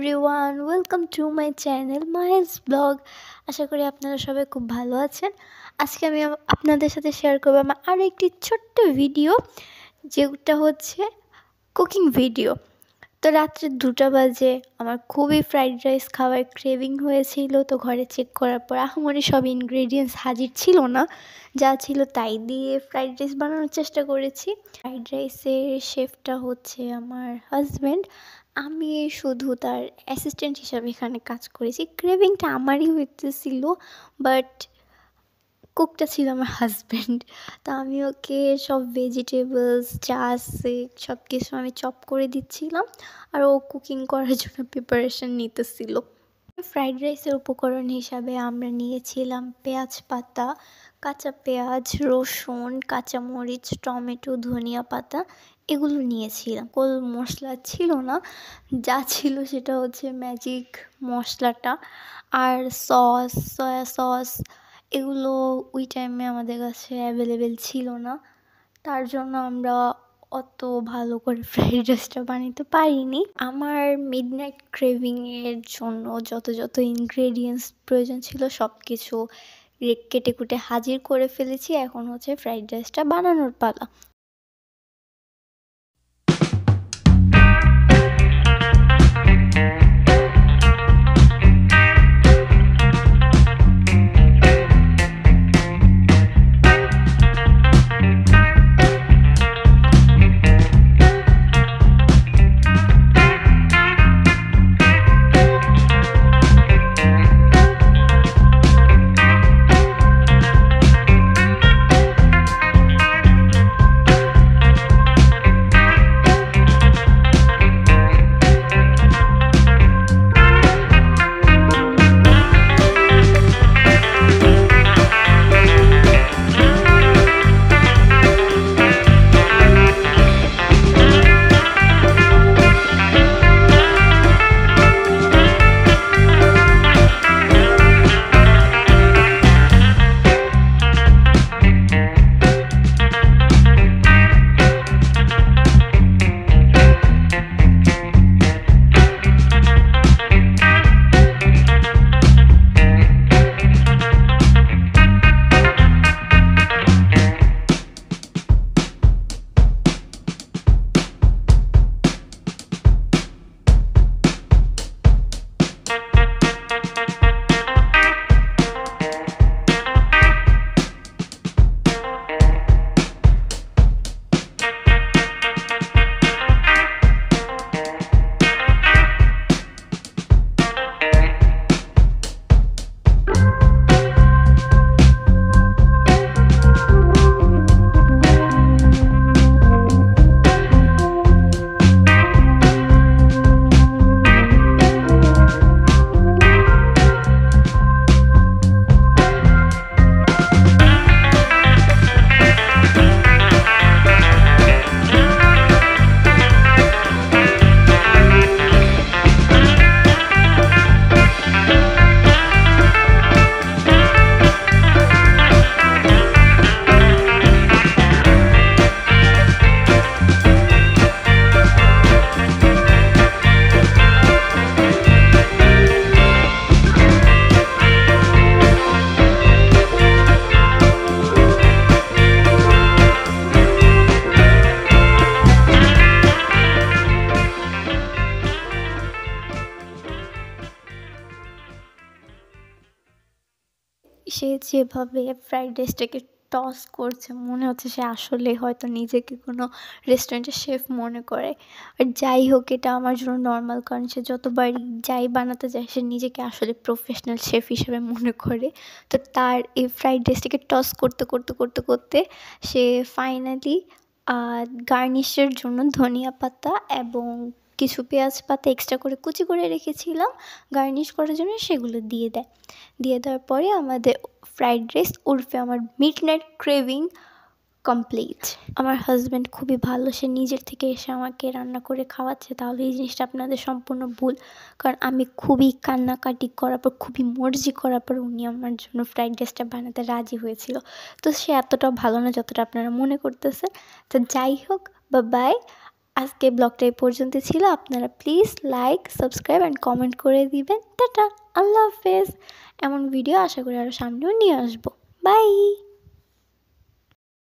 Everyone welcome to my channel মাহিলস blog. আশা করি আপনারা সবাই খুব ভালো আছেন। আজকে আমি আপনাদের সাথে শেয়ার করবো আমার আরও একটি ছোট্ট ভিডিও, যেটা হচ্ছে কুকিং ভিডিও। তো রাত্রে 2টা বাজে আমার খুবই ফ্রাইড রাইস খাওয়ার ক্রেভিং হয়েছিল। তো ঘরে চেক করার পর আহামরি সব ইনগ্রেডিয়েন্টস হাজির ছিল না, যা ছিল তাই দিয়ে ফ্রাইড রাইস বানানোর চেষ্টা করেছি। ফ্রাইড রাইসের শেফটা হচ্ছে আমার হাজব্যান্ড, আমি শুধু তার অ্যাসিস্ট্যান্ট হিসাবে এখানে কাজ করেছি। ক্রেভিংটা আমারই হইতেছিল, বাট কুকটা ছিল আমার হাজব্যান্ড। তো আমি ওকে সব ভেজিটেবলস যা আছে সব কিছু আমি চপ করে দিচ্ছিলাম, আর ও কুকিং করার জন্য প্রিপারেশন নিতেছিল। ফ্রাইড রাইসের উপকরণ হিসাবে আমরা নিয়েছিলাম পেঁয়াজ পাতা, কাঁচা পেঁয়াজ, রসুন, কাঁচামরিচ, টমেটো, ধনিয়া পাতা, এগুলো নিয়েছিলাম। কোল মশলা ছিল না, যা ছিল সেটা হচ্ছে ম্যাজিক মশলাটা আর সস, সয়া সস। এগুলো ওই টাইমে আমাদের কাছে অ্যাভেলেবেল ছিল না, তার জন্য আমরা অত ভালো করে ফ্রাইড রাইসটা বানাতে পারিনি। আমার মিডনাইট ক্রেভিংয়ের জন্য যত যত ইনগ্রেডিয়েন্টস প্রয়োজন ছিল সব কিছু কেটে কুটে হাজির করে ফেলেছি। এখন হচ্ছে ফ্রাইড রাইসটা বানানোর পালা। সে যেভাবে ফ্রাইড রাইসটাকে টস করছে, মনে হচ্ছে সে আসলে হয়তো নিজেকে কোনো রেস্টুরেন্টের শেফ মনে করে। আর যাই হোক, এটা আমার জন্য নর্মাল, কারণ সে যতবারই যাই বানাতে যায় সে নিজেকে আসলে প্রফেশনাল শেফ হিসেবে মনে করে। তো তার এই ফ্রাইড রাইসটাকে টস করতে করতে করতে করতে সে ফাইনালি গার্নিশের জন্য ধনিয়া পাতা এবং কিছু পেঁয়াজ পাতা এক্সট্রা করে কুচি করে রেখেছিলাম গার্নিশ করার জন্য, সেগুলো দিয়ে দেয়। দিয়ে দেওয়ার পরে আমাদের ফ্রাইড রাইস উর্ফে আমার মিডনাইট ক্রেভিং কমপ্লিট। আমার হাজব্যান্ড খুবই ভালো, সে নিজের থেকে এসে আমাকে রান্না করে খাওয়াচ্ছে। তাহলে এই জিনিসটা আপনাদের সম্পূর্ণ ভুল, কারণ আমি খুবই কান্নাকাটি করার পর, খুবই মর্জি করার পর উনি আমার জন্য ফ্রাইড রাইসটা বানাতে রাজি হয়েছিল। তো সে এতটাও ভালো না যতটা আপনারা মনে করতেছেন। তো যাই হোক, বা বাই। আজকে ব্লগটা এই পর্যন্ত ছিল। আপনারা please like, subscribe and comment করে দিবেন। টাটা, আল্লাহ হাফেজ। এমন ভিডিও আশা করি আরও সামনেও নিয়ে আসবো। বাই।